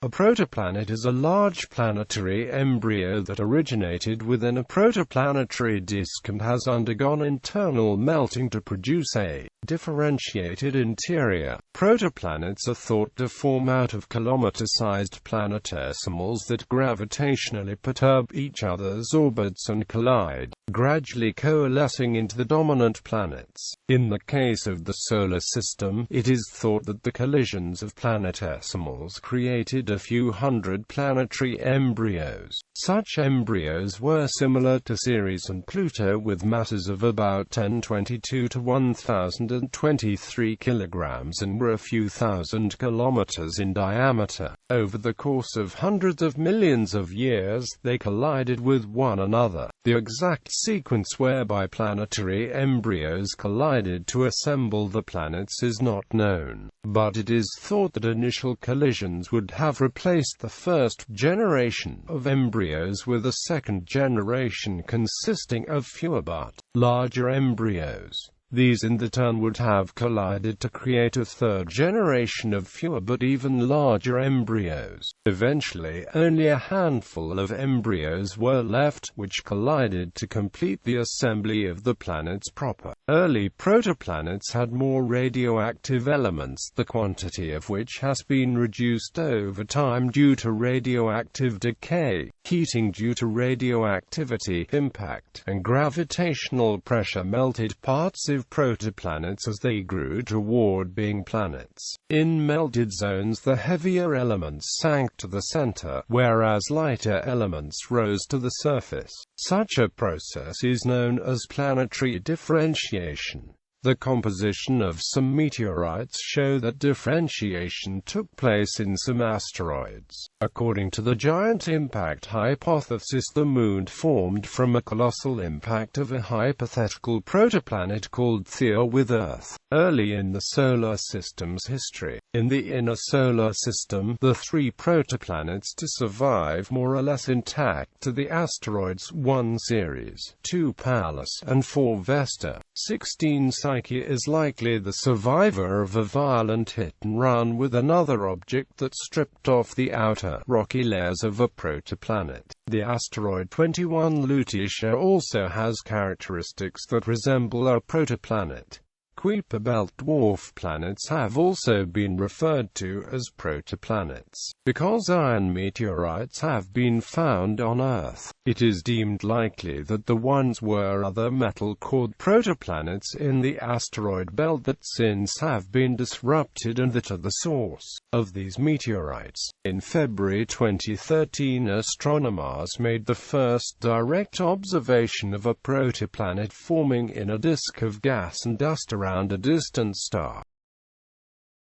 A protoplanet is a large planetary embryo that originated within a protoplanetary disk and has undergone internal melting to produce a differentiated interior. Protoplanets are thought to form out of kilometer-sized planetesimals that gravitationally perturb each other's orbits and collide, gradually coalescing into the dominant planets. In the case of the Solar System, it is thought that the collisions of planetesimals created a few hundred planetary embryos. Such embryos were similar to Ceres and Pluto, with masses of about 1022 to 1023 kilograms and were a few thousand kilometers in diameter. Over the course of hundreds of millions of years, they collided with one another. The exact sequence whereby planetary embryos collided to assemble the planets is not known, but it is thought that initial collisions would have replaced the first generation of embryos with a second generation consisting of fewer but larger embryos. These in turn would have collided to create a third generation of fewer but even larger embryos. Eventually, only a handful of embryos were left, which collided to complete the assembly of the planets proper. Early protoplanets had more radioactive elements, the quantity of which has been reduced over time due to radioactive decay, heating due to radioactivity, impact, and gravitational pressure melted parts of protoplanets as they grew toward being planets. In melted zones, the heavier elements sank to the center, whereas lighter elements rose to the surface. Such a process is known as planetary differentiation. The composition of some meteorites show that differentiation took place in some asteroids. According to the giant impact hypothesis, the Moon formed from a colossal impact of a hypothetical protoplanet called Theia with Earth. Early in the Solar System's history, in the inner Solar System, the three protoplanets to survive more or less intact are the asteroids 1 Ceres, 2 Pallas, and 4 Vesta. 16 Psyche is likely the survivor of a violent hit-and-run with another object that stripped off the outer, rocky layers of a protoplanet. The asteroid 21 Lutetia also has characteristics that resemble a protoplanet. Kuiper belt dwarf planets have also been referred to as protoplanets. Because iron meteorites have been found on Earth, it is deemed likely that the ones were other metal-core protoplanets in the asteroid belt that since have been disrupted and that are the source of these meteorites. In February 2013, astronomers made the first direct observation of a protoplanet forming in a disk of gas and dust around a distant star.